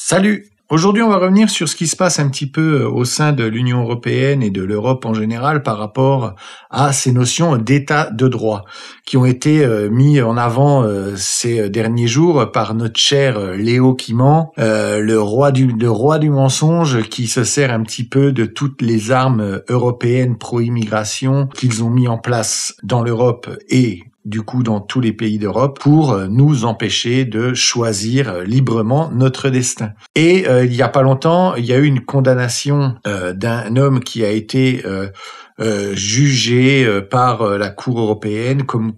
Salut! Aujourd'hui, on va revenir sur ce qui se passe un petit peu au sein de l'Union européenne et de l'Europe en général par rapport à ces notions d'état de droit qui ont été mis en avant ces derniers jours par notre cher Léo qui ment, le roi du mensonge qui se sert un petit peu de toutes les armes européennes pro-immigration qu'ils ont mis en place dans l'Europe et du coup dans tous les pays d'Europe pour nous empêcher de choisir librement notre destin. Et il y a pas longtemps, il y a eu une condamnation d'un homme qui a été jugé par la Cour européenne comme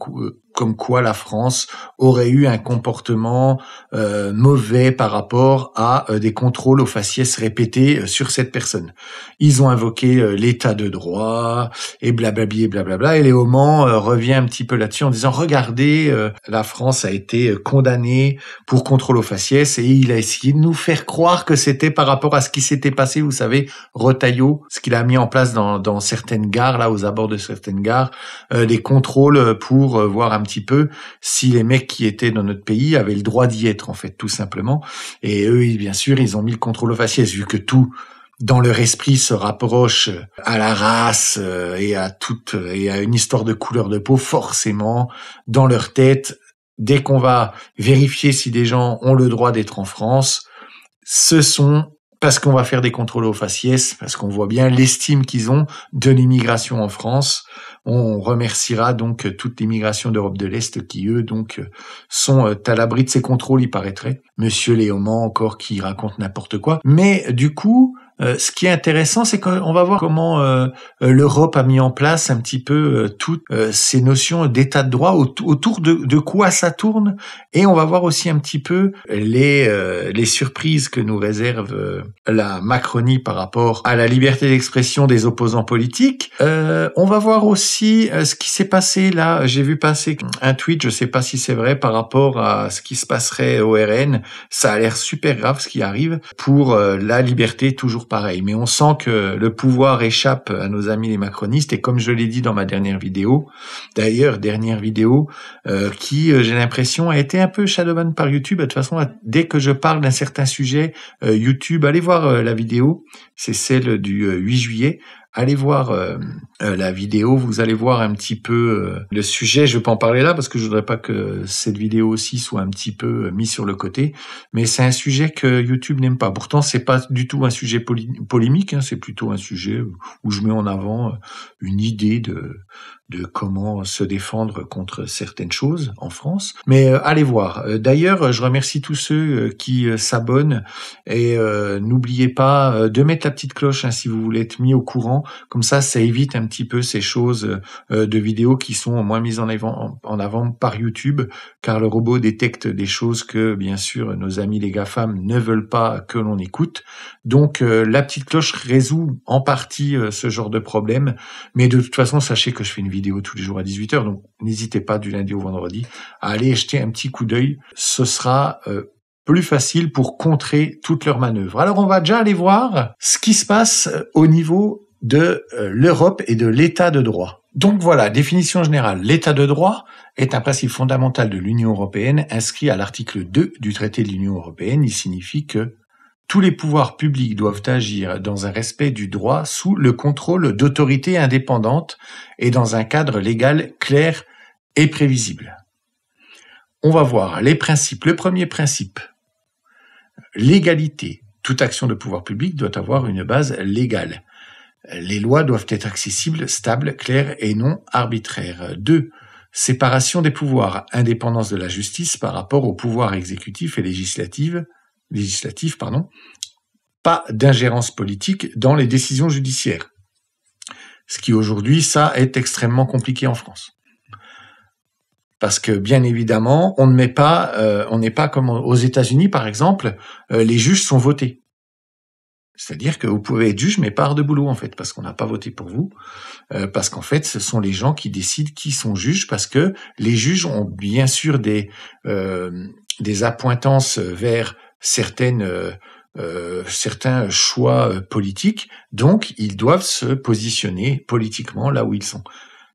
quoi la France aurait eu un comportement mauvais par rapport à des contrôles aux faciès répétés sur cette personne. Ils ont invoqué l'état de droit et blablabli et blablabla. Et Léo Mans revient un petit peu là-dessus en disant regardez, la France a été condamnée pour contrôle aux faciès et il a essayé de nous faire croire que c'était par rapport à ce qui s'était passé, vous savez, Retailleau, ce qu'il a mis en place dans certaines gares, là aux abords de certaines gares, des contrôles pour voir un petit peu si les mecs qui étaient dans notre pays avaient le droit d'y être, en fait, tout simplement. Et eux, bien sûr, ils ont mis le contrôle aux faciès, vu que tout, dans leur esprit, se rapproche à la race et à une histoire de couleur de peau, forcément, dans leur tête, dès qu'on va vérifier si des gens ont le droit d'être en France, ce sont parce qu'on va faire des contrôles aux faciès, parce qu'on voit bien l'estime qu'ils ont de l'immigration en France. On remerciera donc toute l'immigration d'Europe de l'Est qui, eux, donc, sont à l'abri de ces contrôles, il paraîtrait. Monsieur Léo Mans, encore, qui raconte n'importe quoi. Mais, du coup, ce qui est intéressant, c'est qu'on va voir comment l'Europe a mis en place un petit peu toutes ces notions d'état de droit, autour de quoi ça tourne, et on va voir aussi un petit peu les surprises que nous réserve la Macronie par rapport à la liberté d'expression des opposants politiques. On va voir aussi ce qui s'est passé là. J'ai vu passer un tweet, je sais pas si c'est vrai, par rapport à ce qui se passerait au RN. Ça a l'air super grave ce qui arrive pour la liberté, toujours pareil. Mais on sent que le pouvoir échappe à nos amis les macronistes et comme je l'ai dit dans ma dernière vidéo, d'ailleurs, qui, j'ai l'impression, a été un peu shadowban par YouTube. De toute façon, dès que je parle d'un certain sujet, YouTube, allez voir la vidéo, c'est celle du 8 juillet. Allez voir la vidéo, vous allez voir un petit peu le sujet. Je vais pas en parler là parce que je voudrais pas que cette vidéo aussi soit un petit peu mise sur le côté. Mais c'est un sujet que YouTube n'aime pas. Pourtant, c'est pas du tout un sujet polémique. C'est plutôt un sujet où je mets en avant une idée de comment se défendre contre certaines choses en France. Mais allez voir. D'ailleurs, je remercie tous ceux qui s'abonnent et n'oubliez pas de mettre la petite cloche si vous voulez être mis au courant. Comme ça évite un petit peu ces choses de vidéos qui sont moins mises en avant par YouTube, car le robot détecte des choses que, bien sûr, nos amis les GAFAM ne veulent pas que l'on écoute. Donc, la petite cloche résout en partie ce genre de problème. Mais de toute façon, sachez que je fais une vidéo tous les jours à 18h, donc n'hésitez pas du lundi au vendredi à aller jeter un petit coup d'œil. Ce sera plus facile pour contrer toutes leurs manœuvres. Alors, on va déjà aller voir ce qui se passe au niveau de l'Europe et de l'état de droit. Donc voilà, définition générale. L'état de droit est un principe fondamental de l'Union européenne inscrit à l'article 2 du traité de l'Union européenne. Il signifie que tous les pouvoirs publics doivent agir dans un respect du droit sous le contrôle d'autorités indépendantes et dans un cadre légal clair et prévisible. On va voir les principes. Le premier principe, l'égalité. Toute action de pouvoir public doit avoir une base légale. Les lois doivent être accessibles, stables, claires et non arbitraires. 2. Séparation des pouvoirs, indépendance de la justice par rapport aux pouvoirs exécutifs et législatifs, pas d'ingérence politique dans les décisions judiciaires. Ce qui aujourd'hui, ça est extrêmement compliqué en France. Parce que bien évidemment, on n'est pas comme aux États-Unis par exemple, les juges sont votés. C'est-à-dire que vous pouvez être juge, mais pas hors de boulot, en fait, parce qu'on n'a pas voté pour vous, parce qu'en fait, ce sont les gens qui décident qui sont juges, parce que les juges ont bien sûr des appointances vers certains choix politiques, donc ils doivent se positionner politiquement là où ils sont.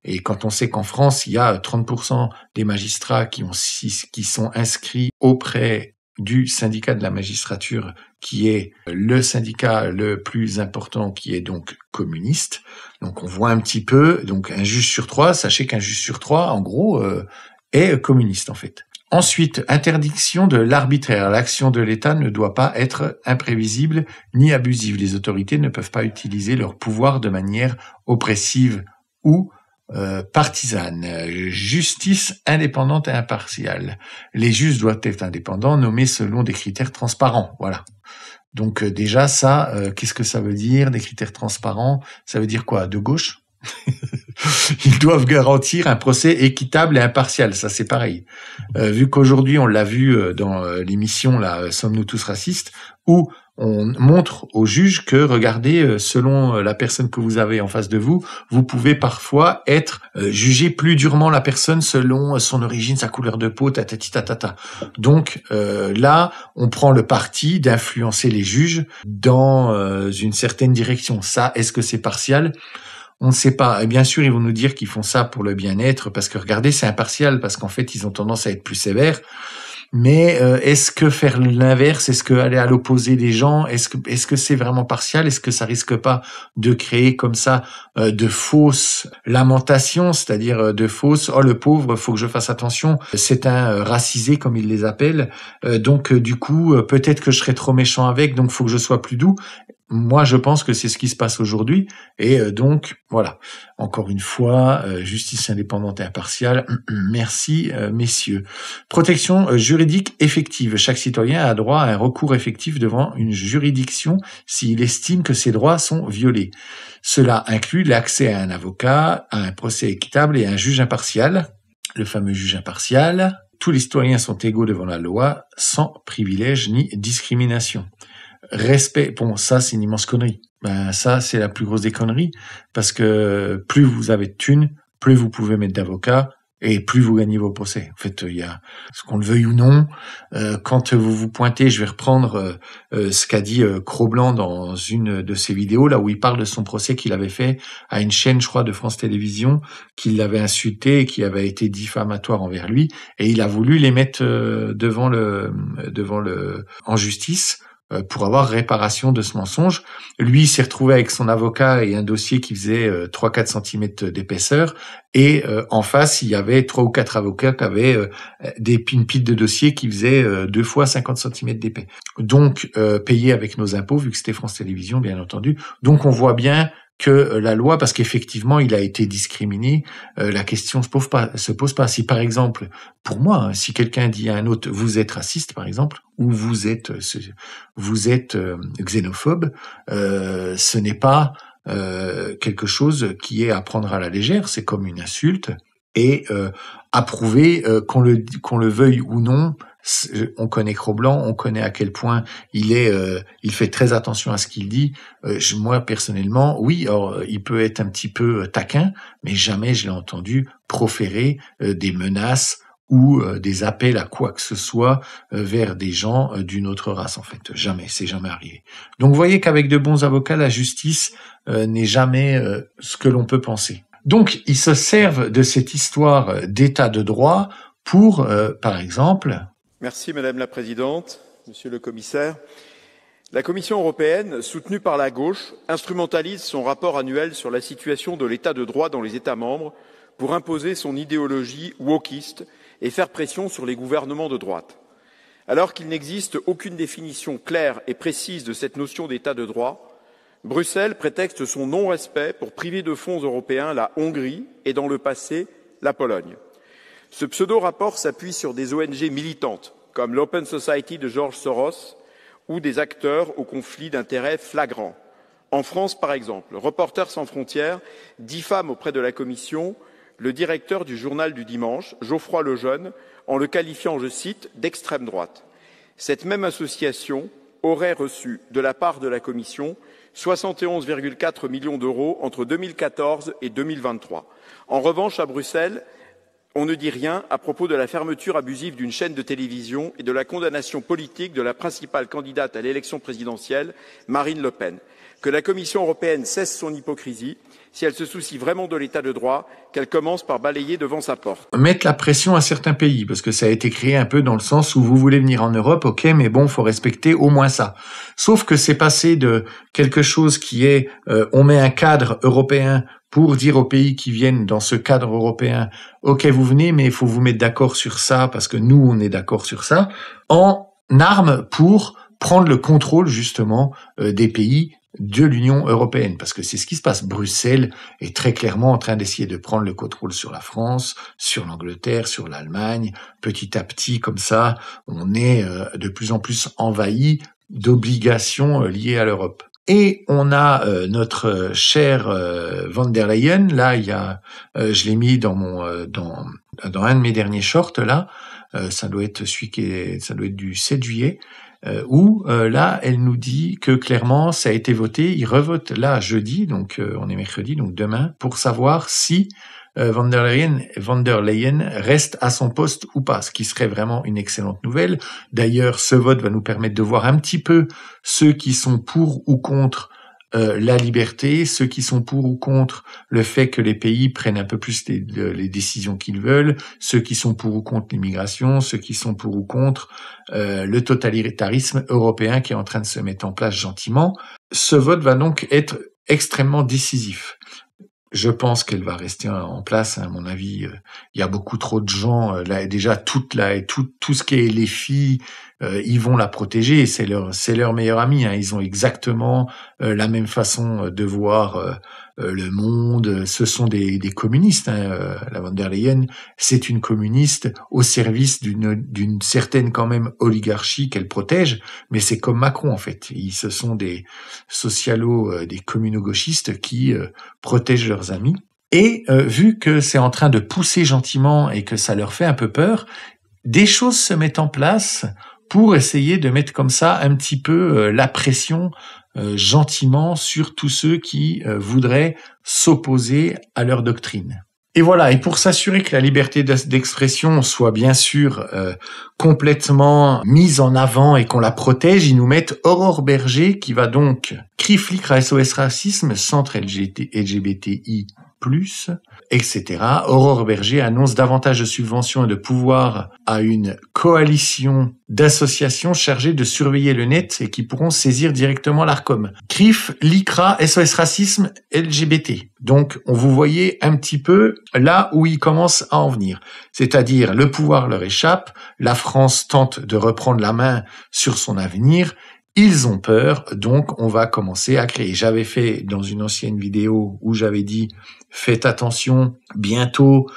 Et quand on sait qu'en France, il y a 30% des magistrats qui sont inscrits auprès du syndicat de la magistrature, qui est le syndicat le plus important, qui est donc communiste. Donc on voit un petit peu, donc un juge sur 3, sachez qu'un juge sur 3, en gros, est communiste en fait. Ensuite, interdiction de l'arbitraire. L'action de l'État ne doit pas être imprévisible ni abusive. Les autorités ne peuvent pas utiliser leur pouvoir de manière oppressive ou partisane. Justice indépendante et impartiale. Les juges doivent être indépendants, nommés selon des critères transparents. Voilà. Donc déjà ça, qu'est-ce que ça veut dire, des critères transparents? Ça veut dire quoi? De gauche? Ils doivent garantir un procès équitable et impartial, ça c'est pareil. Vu qu'aujourd'hui on l'a vu dans l'émission là, Sommes-nous tous racistes, où on montre aux juges que, regardez, selon la personne que vous avez en face de vous, vous pouvez parfois être jugé plus durement la personne selon son origine, sa couleur de peau, tatati tatata. Donc là, on prend le parti d'influencer les juges dans une certaine direction. Ça, est-ce que c'est partial? On ne sait pas. Et bien sûr, ils vont nous dire qu'ils font ça pour le bien-être, parce que regardez, c'est impartial, parce qu'en fait, ils ont tendance à être plus sévères. Mais est-ce que faire l'inverse, est-ce que aller à l'opposé des gens, est-ce que c'est vraiment partial? Est-ce que ça risque pas de créer comme ça de fausses lamentations, c'est-à-dire de fausses oh le pauvre, faut que je fasse attention, c'est un racisé comme ils les appellent, donc du coup peut-être que je serai trop méchant avec, donc faut que je sois plus doux. Moi, je pense que c'est ce qui se passe aujourd'hui. Et donc, voilà. Encore une fois, justice indépendante et impartiale. Merci, messieurs. Protection juridique effective. Chaque citoyen a droit à un recours effectif devant une juridiction s'il estime que ses droits sont violés. Cela inclut l'accès à un avocat, à un procès équitable et à un juge impartial. Le fameux juge impartial. Tous les citoyens sont égaux devant la loi, sans privilège ni discrimination. Respect, bon, ça, c'est une immense connerie. Ben, ça, c'est la plus grosse des conneries, parce que plus vous avez de thunes, plus vous pouvez mettre d'avocats, et plus vous gagnez vos procès. En fait, il y a, ce qu'on le veuille ou non, quand vous vous pointez, je vais reprendre ce qu'a dit Cro-Blanc dans une de ses vidéos, là où il parle de son procès qu'il avait fait à une chaîne, je crois, de France Télévisions, qui l'avait insulté et qui avait été diffamatoire envers lui, et il a voulu les mettre en justice, pour avoir réparation de ce mensonge. Lui, il s'est retrouvé avec son avocat et un dossier qui faisait 3-4 cm d'épaisseur, et en face, il y avait 3 ou 4 avocats qui avaient une pile de dossiers qui faisaient 2 fois 50 cm d'épais. Donc, payé avec nos impôts, vu que c'était France Télévisions, bien entendu. Donc, on voit bien que la loi, parce qu'effectivement, il a été discriminé, la question se pose pas. Si par exemple, pour moi, si quelqu'un dit à un autre, vous êtes raciste, par exemple, ou vous êtes xénophobe, ce n'est pas quelque chose qui est à prendre à la légère, c'est comme une insulte, et à prouver qu'on le veuille ou non. On connaît Cro-Blanc, on connaît à quel point il fait très attention à ce qu'il dit. Moi, personnellement, oui, alors, il peut être un petit peu taquin, mais jamais je l'ai entendu proférer des menaces ou des appels à quoi que ce soit vers des gens d'une autre race, en fait. Jamais, c'est jamais arrivé. Donc, vous voyez qu'avec de bons avocats, la justice n'est jamais ce que l'on peut penser. Donc, ils se servent de cette histoire d'état de droit pour, par exemple... Merci Madame la Présidente, Monsieur le Commissaire. La Commission européenne, soutenue par la gauche, instrumentalise son rapport annuel sur la situation de l'état de droit dans les États membres pour imposer son idéologie wokiste et faire pression sur les gouvernements de droite. Alors qu'il n'existe aucune définition claire et précise de cette notion d'état de droit, Bruxelles prétexte son non-respect pour priver de fonds européens la Hongrie et, dans le passé, la Pologne. Ce pseudo-rapport s'appuie sur des ONG militantes, comme l'Open Society de George Soros, ou des acteurs au conflit d'intérêts flagrants. En France, par exemple, Reporters sans frontières diffame auprès de la Commission le directeur du journal du dimanche, Geoffroy Lejeune, en le qualifiant, je cite, d'extrême droite. Cette même association aurait reçu, de la part de la Commission, 71,4 millions d'euros entre 2014 et 2023. En revanche, à Bruxelles, on ne dit rien à propos de la fermeture abusive d'une chaîne de télévision et de la condamnation politique de la principale candidate à l'élection présidentielle, Marine Le Pen. que la Commission européenne cesse son hypocrisie, si elle se soucie vraiment de l'état de droit, qu'elle commence par balayer devant sa porte. Mettre la pression à certains pays, parce que ça a été créé un peu dans le sens où vous voulez venir en Europe, ok, mais bon, faut respecter au moins ça. Sauf que c'est passé de quelque chose qui est, on met un cadre européen pour dire aux pays qui viennent dans ce cadre européen, ok, vous venez, mais il faut vous mettre d'accord sur ça, parce que nous, on est d'accord sur ça, en armes pour prendre le contrôle, justement, des pays de l'Union européenne, parce que c'est ce qui se passe. Bruxelles est très clairement en train d'essayer de prendre le contrôle sur la France, sur l'Angleterre, sur l'Allemagne. Petit à petit, comme ça, on est de plus en plus envahi d'obligations liées à l'Europe. Et on a notre cher Van der Leyen, là, il y a, je l'ai mis dans mon dans un de mes derniers shorts là, ça doit être ça doit être du 7 juillet. Où là, elle nous dit que clairement, ça a été voté, il revote là jeudi, donc on est mercredi, donc demain, pour savoir si Van der Leyen reste à son poste ou pas, ce qui serait vraiment une excellente nouvelle. D'ailleurs, ce vote va nous permettre de voir un petit peu ceux qui sont pour ou contre la liberté, ceux qui sont pour ou contre le fait que les pays prennent un peu plus les décisions qu'ils veulent, ceux qui sont pour ou contre l'immigration, ceux qui sont pour ou contre le totalitarisme européen qui est en train de se mettre en place gentiment. Ce vote va donc être extrêmement décisif. Je pense qu'elle va rester en place, à mon avis. Il y a beaucoup trop de gens, là, déjà tout ce qui est les filles, ils vont la protéger. C'est leur meilleur ami. Hein. Ils ont exactement la même façon de voir le monde. Ce sont des communistes. Hein. La Van der Leyen, c'est une communiste au service d'une certaine quand même oligarchie qu'elle protège. Mais c'est comme Macron en fait. Ce sont des des communo-gauchistes qui protègent leurs amis. Et vu que c'est en train de pousser gentiment et que ça leur fait un peu peur, des choses se mettent en place pour essayer de mettre comme ça un petit peu la pression gentiment sur tous ceux qui voudraient s'opposer à leur doctrine. Et voilà, et pour s'assurer que la liberté d'expression soit bien sûr complètement mise en avant et qu'on la protège, ils nous mettent Aurore Berger qui va donc CRIF, LICRA, SOS Racisme, Centre LGBTI+, etc. Aurore Berger annonce davantage de subventions et de pouvoir à une coalition d'associations chargées de surveiller le net et qui pourront saisir directement l'ARCOM. CRIF, LICRA, SOS Racisme, LGBT. Donc, vous voyez un petit peu là où ils commencent à en venir. C'est-à-dire, le pouvoir leur échappe, la France tente de reprendre la main sur son avenir, ils ont peur, donc on va commencer à créer. J'avais fait dans une ancienne vidéo où j'avais dit « Faites attention, bientôt,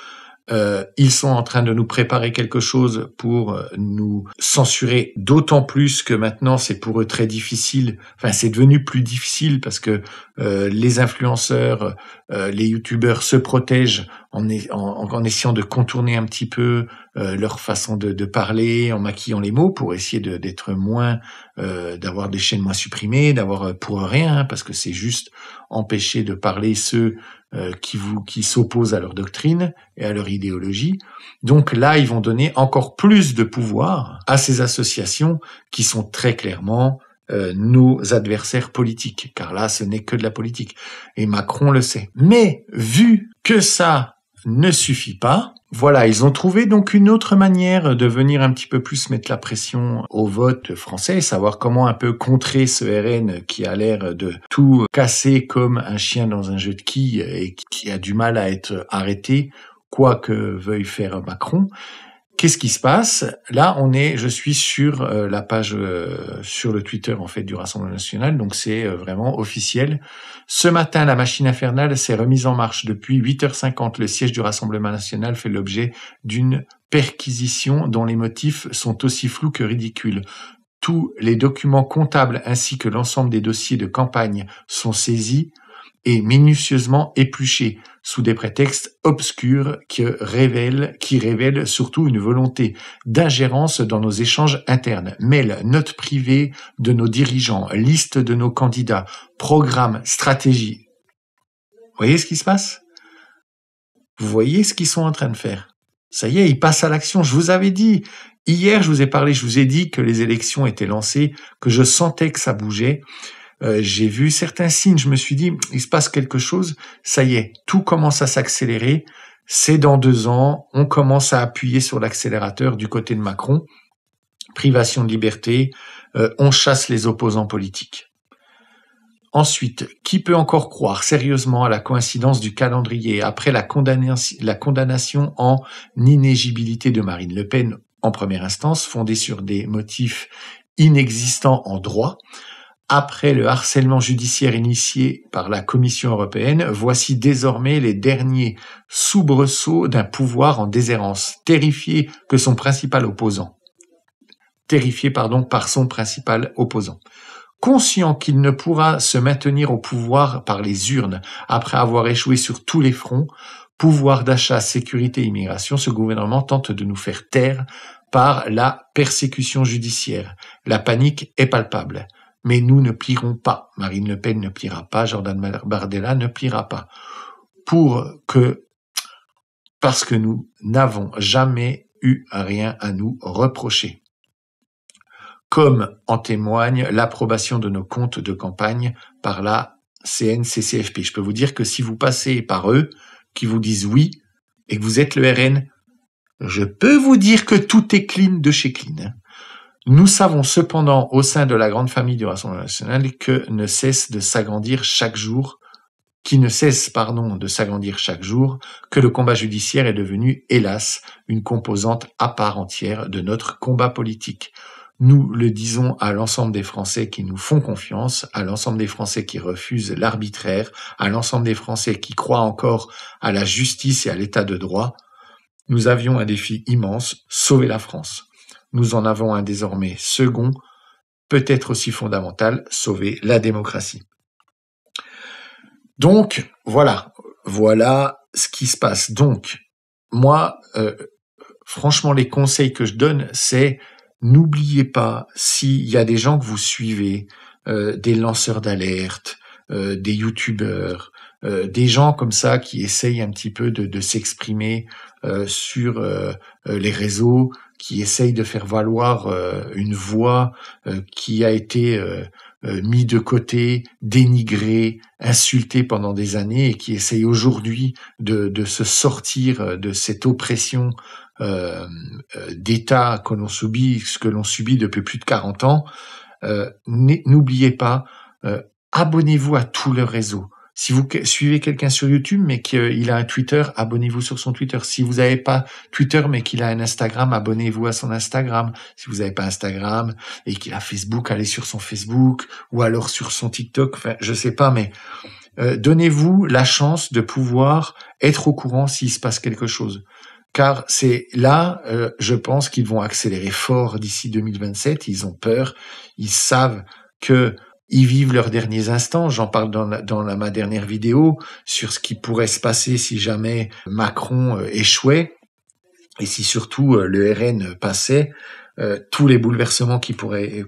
ils sont en train de nous préparer quelque chose pour nous censurer, d'autant plus que maintenant c'est pour eux très difficile, enfin c'est devenu plus difficile parce que les influenceurs, les youtubeurs se protègent en essayant de contourner un petit peu leur façon de parler, en maquillant les mots pour essayer d'être moins, d'avoir des chaînes moins supprimées, d'avoir pour rien, parce que c'est juste empêcher de parler ceux qui s'opposent à leur doctrine et à leur idéologie. Donc là, ils vont donner encore plus de pouvoir à ces associations qui sont très clairement nos adversaires politiques, car là, ce n'est que de la politique. Et Macron le sait. Mais vu que ça ne suffit pas, voilà, ils ont trouvé donc une autre manière de venir un petit peu plus mettre la pression au vote français, savoir comment un peu contrer ce RN qui a l'air de tout casser comme un chien dans un jeu de quilles et qui a du mal à être arrêté, quoi que veuille faire Macron. Qu'est-ce qui se passe? Là, je suis sur la page, sur le Twitter, en fait, du Rassemblement national, donc c'est vraiment officiel. Ce matin, la machine infernale s'est remise en marche. Depuis 8h50, le siège du Rassemblement national fait l'objet d'une perquisition dont les motifs sont aussi flous que ridicules. Tous les documents comptables ainsi que l'ensemble des dossiers de campagne sont saisis et minutieusement épluchés sous des prétextes obscurs qui révèlent surtout une volonté d'ingérence dans nos échanges internes. Mails, notes privées de nos dirigeants, listes de nos candidats, programmes, stratégies. Vous voyez ce qui se passe? Vous voyez ce qu'ils sont en train de faire? Ça y est, ils passent à l'action. Je vous avais dit, hier je vous ai dit que les élections étaient lancées, que je sentais que ça bougeait. j'ai vu certains signes, je me suis dit, il se passe quelque chose, ça y est, tout commence à s'accélérer, c'est dans 2 ans, on commence à appuyer sur l'accélérateur du côté de Macron, privation de liberté, on chasse les opposants politiques. Ensuite, qui peut encore croire sérieusement à la coïncidence du calendrier après la condamnation en inéligibilité de Marine Le Pen en première instance, fondée sur des motifs inexistants en droit? Après le harcèlement judiciaire initié par la Commission européenne, voici désormais les derniers soubresauts d'un pouvoir en déshérence, terrifié par son principal opposant. Conscient qu'il ne pourra se maintenir au pouvoir par les urnes après avoir échoué sur tous les fronts, pouvoir d'achat, sécurité, immigration, ce gouvernement tente de nous faire taire par la persécution judiciaire. La panique est palpable. Mais nous ne plierons pas. Marine Le Pen ne pliera pas, Jordan Bardella ne pliera pas. Parce que nous n'avons jamais eu rien à nous reprocher. Comme en témoigne l'approbation de nos comptes de campagne par la CNCCFP. Je peux vous dire que si vous passez par eux, qui vous disent oui, et que vous êtes le RN, je peux vous dire que tout est clean de chez clean. Nous savons cependant, au sein de la grande famille du Rassemblement national, qui ne cesse de s'agrandir chaque jour, que le combat judiciaire est devenu, hélas, une composante à part entière de notre combat politique. Nous le disons à l'ensemble des Français qui nous font confiance, à l'ensemble des Français qui refusent l'arbitraire, à l'ensemble des Français qui croient encore à la justice et à l'état de droit. Nous avions un défi immense, sauver la France. Nous en avons un désormais second, peut-être aussi fondamental, sauver la démocratie. Donc, voilà ce qui se passe. Donc, moi, franchement, les conseils que je donne, c'est n'oubliez pas, s'il y a des gens que vous suivez, des lanceurs d'alerte, des youtubeurs, des gens comme ça qui essayent un petit peu de s'exprimer sur les réseaux, qui essayent de faire valoir une voix qui a été mis de côté, dénigrée, insultée pendant des années et qui essayent aujourd'hui de se sortir de cette oppression d'État que l'on subit depuis plus de 40 ans. N'oubliez pas, abonnez-vous à tous leurs réseaux. Si vous suivez quelqu'un sur YouTube mais qu'il a un Twitter, abonnez-vous sur son Twitter. Si vous n'avez pas Twitter mais qu'il a un Instagram, abonnez-vous à son Instagram. Si vous n'avez pas Instagram et qu'il a Facebook, allez sur son Facebook ou alors sur son TikTok. Enfin, je sais pas, mais donnez-vous la chance de pouvoir être au courant s'il se passe quelque chose. Car c'est là, je pense qu'ils vont accélérer fort d'ici 2027. Ils ont peur, ils savent que ils vivent leurs derniers instants. J'en parle dans ma dernière vidéo sur ce qui pourrait se passer si jamais Macron échouait et si surtout le RN passait. Tous les bouleversements qui pourraient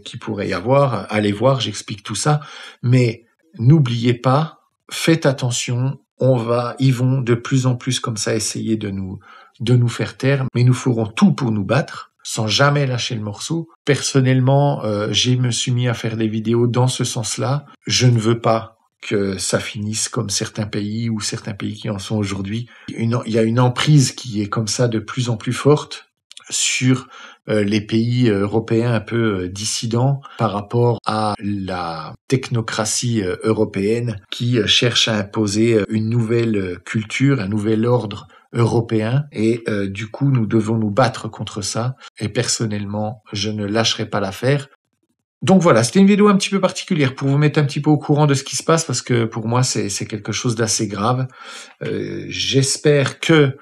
y avoir, allez voir, j'explique tout ça. Mais n'oubliez pas, faites attention. Ils vont de plus en plus comme ça essayer de nous faire taire, mais nous ferons tout pour nous battre, sans jamais lâcher le morceau. Personnellement, je me suis mis à faire des vidéos dans ce sens-là. Je ne veux pas que ça finisse comme certains pays qui en sont aujourd'hui. Il y a une emprise qui est comme ça de plus en plus forte sur les pays européens un peu dissidents par rapport à la technocratie européenne qui cherche à imposer une nouvelle culture, un nouvel ordre européen et du coup nous devons nous battre contre ça et personnellement je ne lâcherai pas l'affaire. Donc voilà, c'était une vidéo un petit peu particulière pour vous mettre un petit peu au courant de ce qui se passe parce que pour moi c'est quelque chose d'assez grave. J'espère que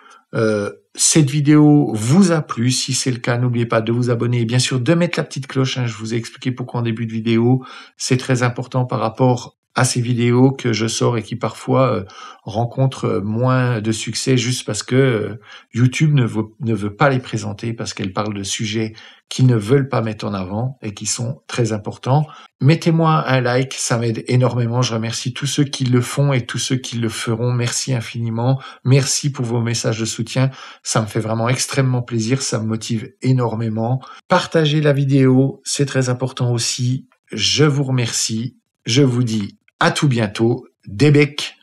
cette vidéo vous a plu. Si c'est le cas, n'oubliez pas de vous abonner et bien sûr de mettre la petite cloche. Je vous ai expliqué pourquoi en début de vidéo. C'est très important par rapport à ces vidéos que je sors et qui parfois rencontrent moins de succès juste parce que YouTube ne veut pas les présenter parce qu'elles parlent de sujets qu'ils ne veulent pas mettre en avant et qui sont très importants. Mettez-moi un like, ça m'aide énormément. Je remercie tous ceux qui le font et tous ceux qui le feront. Merci infiniment. Merci pour vos messages de soutien. Ça me fait vraiment extrêmement plaisir. Ça me motive énormément. Partagez la vidéo, c'est très important aussi. Je vous remercie. Je vous dis à tout bientôt. Des becs.